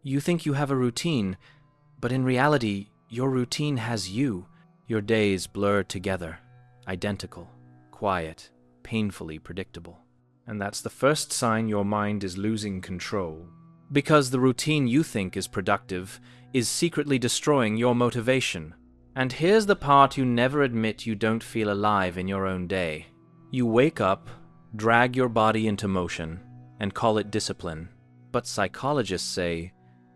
You think you have a routine, but in reality, your routine has you. Your days blur together, identical, quiet, painfully predictable. And that's the first sign your mind is losing control. Because the routine you think is productive is secretly destroying your motivation. And here's the part you never admit: you don't feel alive in your own day. You wake up, drag your body into motion, and call it discipline. But psychologists say,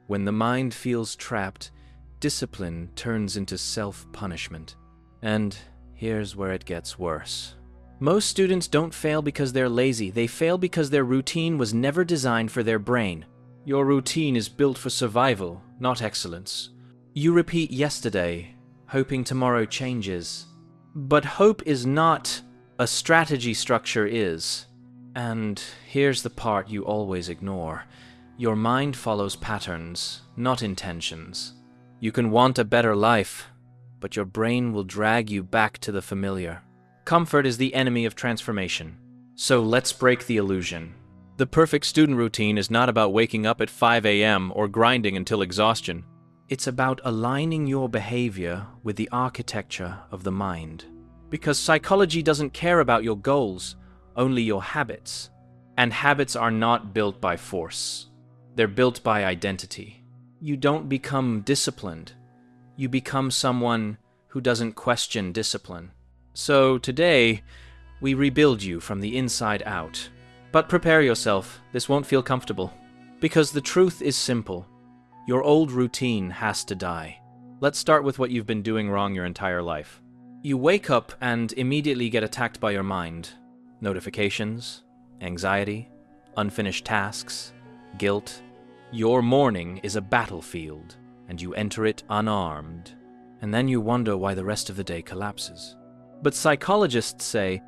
when the mind feels trapped, discipline turns into self-punishment. And here's where it gets worse. Most students don't fail because they're lazy. They fail because their routine was never designed for their brain. Your routine is built for survival, not excellence. You repeat yesterday, hoping tomorrow changes. But hope is not. A strategy structure is. And here's the part you always ignore. Your mind follows patterns, not intentions. You can want a better life, but your brain will drag you back to the familiar. Comfort is the enemy of transformation. So let's break the illusion. The perfect student routine is not about waking up at 5 a.m. or grinding until exhaustion. It's about aligning your behavior with the architecture of the mind. Because psychology doesn't care about your goals, only your habits. And habits are not built by force. They're built by identity. You don't become disciplined. You become someone who doesn't question discipline. So today, we rebuild you from the inside out. But prepare yourself, this won't feel comfortable. Because the truth is simple. Your old routine has to die. Let's start with what you've been doing wrong your entire life. You wake up and immediately get attacked by your mind. Notifications, anxiety, unfinished tasks, guilt. Your morning is a battlefield, and you enter it unarmed. And then you wonder why the rest of the day collapses. But psychologists say,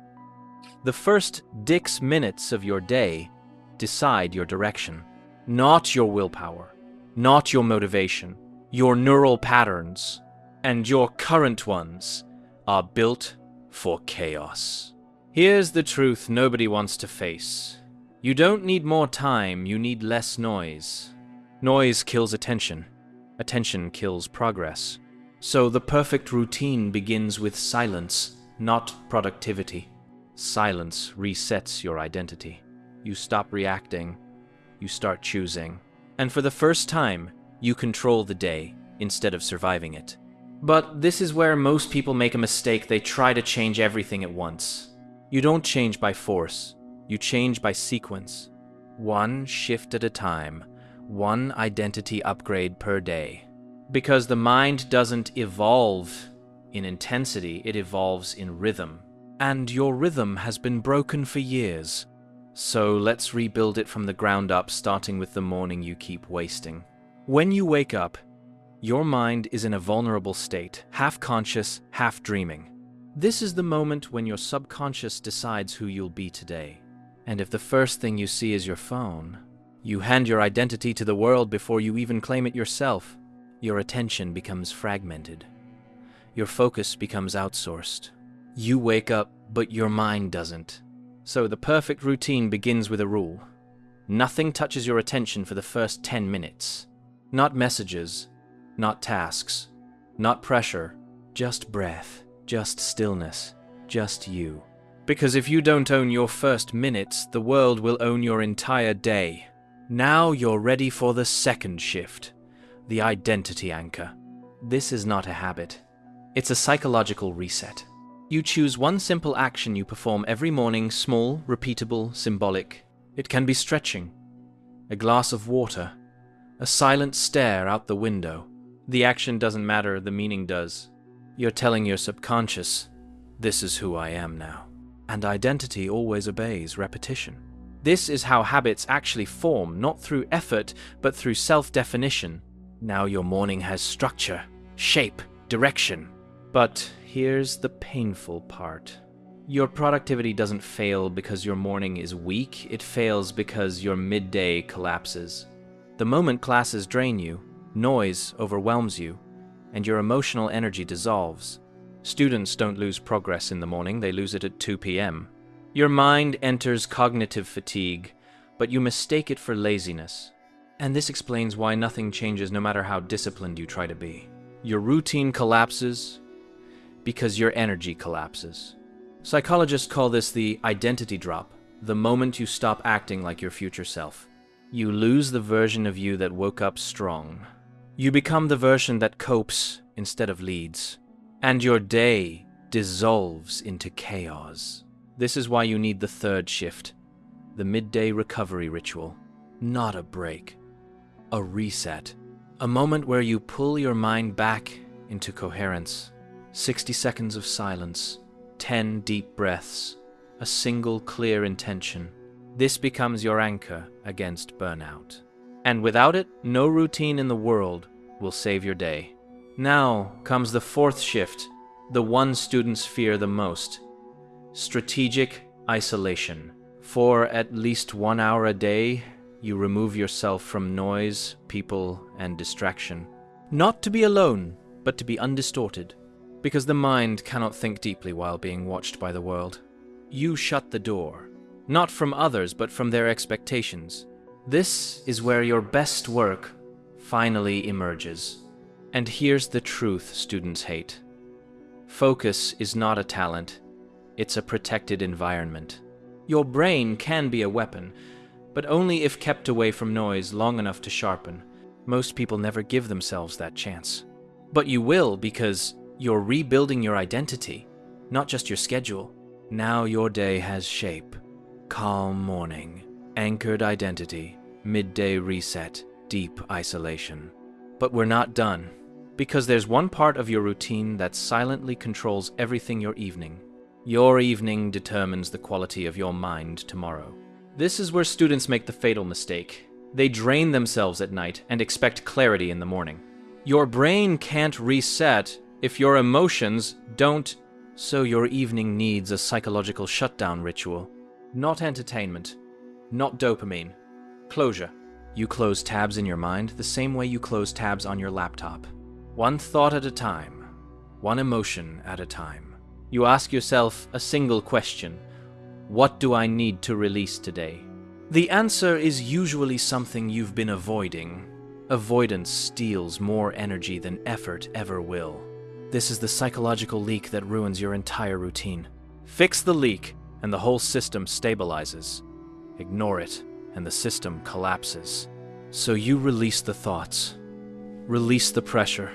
the first 6 minutes of your day decide your direction. Not your willpower, not your motivation, your neural patterns, and your current ones are built for chaos. Here's the truth nobody wants to face. You don't need more time, you need less noise. Noise kills attention. Attention kills progress. So the perfect routine begins with silence, not productivity. Silence resets your identity. You stop reacting. You start choosing. And for the first time, you control the day instead of surviving it. But this is where most people make a mistake. They try to change everything at once. You don't change by force. You change by sequence. One shift at a time. One identity upgrade per day. Because the mind doesn't evolve in intensity, it evolves in rhythm. And your rhythm has been broken for years. So let's rebuild it from the ground up, starting with the morning you keep wasting. When you wake up, your mind is in a vulnerable state, half conscious, half dreaming. This is the moment when your subconscious decides who you'll be today. And if the first thing you see is your phone, you hand your identity to the world before you even claim it yourself. Your attention becomes fragmented. Your focus becomes outsourced. You wake up, but your mind doesn't. So the perfect routine begins with a rule. Nothing touches your attention for the first 10 minutes. Not messages, not tasks, not pressure, just breath, just stillness, just you. Because if you don't own your first minutes, the world will own your entire day. Now you're ready for the second shift, the identity anchor. This is not a habit. It's a psychological reset. You choose one simple action you perform every morning, small, repeatable, symbolic. It can be stretching, a glass of water, a silent stare out the window. The action doesn't matter, the meaning does. You're telling your subconscious, this is who I am now. And identity always obeys repetition. This is how habits actually form, not through effort, but through self-definition. Now your morning has structure, shape, direction. But here's the painful part. Your productivity doesn't fail because your morning is weak, it fails because your midday collapses. The moment classes drain you, noise overwhelms you, and your emotional energy dissolves. Students don't lose progress in the morning, they lose it at 2 p.m. Your mind enters cognitive fatigue, but you mistake it for laziness. And this explains why nothing changes no matter how disciplined you try to be. Your routine collapses because your energy collapses. Psychologists call this the identity drop, the moment you stop acting like your future self. You lose the version of you that woke up strong. You become the version that copes instead of leads. And your day dissolves into chaos. This is why you need the third shift, the midday recovery ritual. Not a break, a reset. A moment where you pull your mind back into coherence. 60 seconds of silence, 10 deep breaths, a single clear intention. This becomes your anchor against burnout. And without it, no routine in the world will save your day. Now comes the fourth shift, the one students fear the most. Strategic isolation. For at least 1 hour a day, you remove yourself from noise, people, and distraction. Not to be alone, but to be undistorted. Because the mind cannot think deeply while being watched by the world. You shut the door. Not from others, but from their expectations. This is where your best work finally emerges. And here's the truth students hate. Focus is not a talent. It's a protected environment. Your brain can be a weapon, but only if kept away from noise long enough to sharpen. Most people never give themselves that chance. But you will, because you're rebuilding your identity, not just your schedule. Now your day has shape. Calm morning, anchored identity, midday reset, deep isolation. But we're not done, because there's one part of your routine that silently controls everything your evening. Your evening determines the quality of your mind tomorrow. This is where students make the fatal mistake. They drain themselves at night and expect clarity in the morning. Your brain can't reset if your emotions don't, so your evening needs a psychological shutdown ritual. Not entertainment, not dopamine. Closure. You close tabs in your mind the same way you close tabs on your laptop. One thought at a time, one emotion at a time. You ask yourself a single question. What do I need to release today? The answer is usually something you've been avoiding. Avoidance steals more energy than effort ever will. This is the psychological leak that ruins your entire routine. Fix the leak, and the whole system stabilizes. Ignore it, and the system collapses. So you release the thoughts. Release the pressure.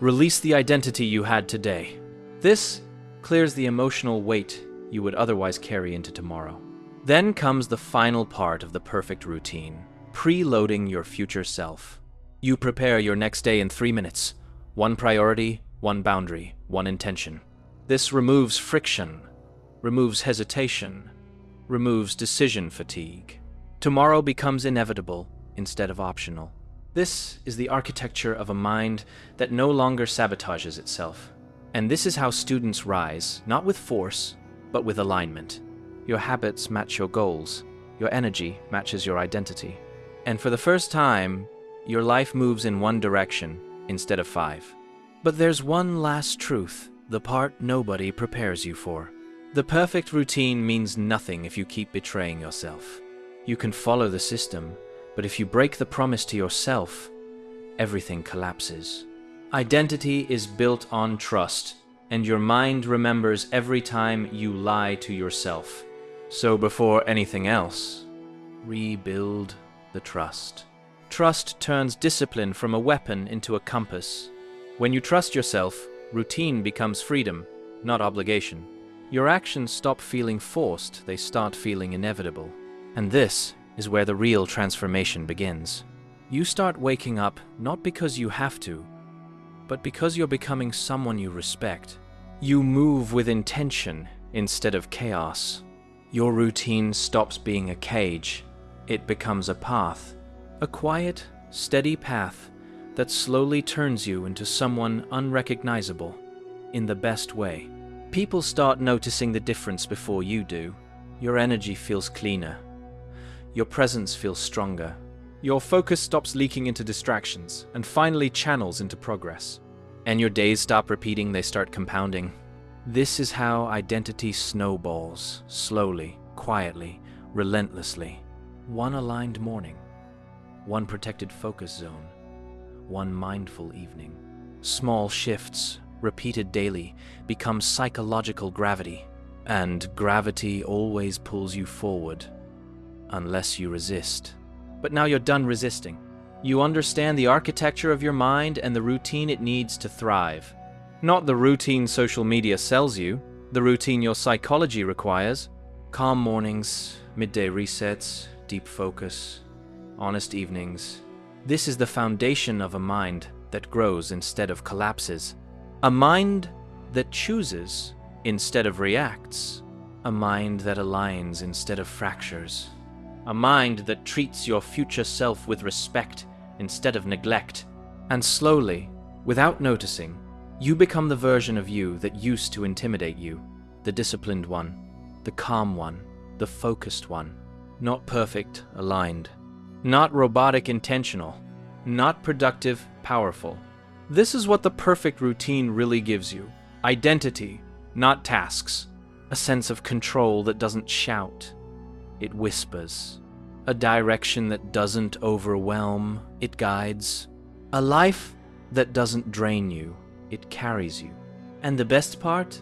Release the identity you had today. This clears the emotional weight you would otherwise carry into tomorrow. Then comes the final part of the perfect routine, preloading your future self. You prepare your next day in 3 minutes. One priority, one boundary, one intention. This removes friction, removes hesitation, removes decision fatigue. Tomorrow becomes inevitable instead of optional. This is the architecture of a mind that no longer sabotages itself. And this is how students rise, not with force, but with alignment. Your habits match your goals. Your energy matches your identity. And for the first time, your life moves in one direction instead of 5. But there's one last truth, the part nobody prepares you for. The perfect routine means nothing if you keep betraying yourself. You can follow the system, but if you break the promise to yourself, everything collapses. Identity is built on trust, and your mind remembers every time you lie to yourself. So before anything else, rebuild the trust. Trust turns discipline from a weapon into a compass. When you trust yourself, routine becomes freedom, not obligation. Your actions stop feeling forced, they start feeling inevitable. And this is where the real transformation begins. You start waking up not because you have to, but because you're becoming someone you respect. You move with intention instead of chaos. Your routine stops being a cage. It becomes a path. A quiet, steady path that slowly turns you into someone unrecognizable in the best way. People start noticing the difference before you do. Your energy feels cleaner. Your presence feels stronger. Your focus stops leaking into distractions and finally channels into progress. And your days stop repeating, they start compounding. This is how identity snowballs, slowly, quietly, relentlessly. One aligned morning, one protected focus zone, one mindful evening. Small shifts, repeated daily, become psychological gravity, and gravity always pulls you forward, unless you resist. But now you're done resisting. You understand the architecture of your mind and the routine it needs to thrive. Not the routine social media sells you, the routine your psychology requires. Calm mornings, midday resets, deep focus, honest evenings. This is the foundation of a mind that grows instead of collapses. A mind that chooses instead of reacts. A mind that aligns instead of fractures. A mind that treats your future self with respect instead of neglect. And slowly, without noticing, you become the version of you that used to intimidate you. The disciplined one, the calm one, the focused one. Not perfect, aligned. Not robotic, intentional. Not productive, powerful. This is what the perfect routine really gives you. Identity, not tasks. A sense of control that doesn't shout. It whispers. A direction that doesn't overwhelm, it guides. A life that doesn't drain you, it carries you. And the best part?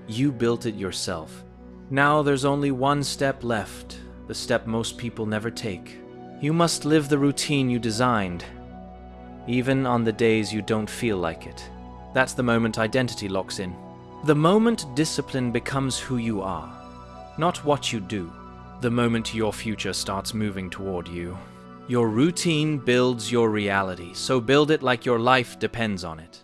You built it yourself. Now there's only one step left, the step most people never take. You must live the routine you designed, even on the days you don't feel like it. That's the moment identity locks in. The moment discipline becomes who you are, not what you do. The moment your future starts moving toward you. Your routine builds your reality, so build it like your life depends on it.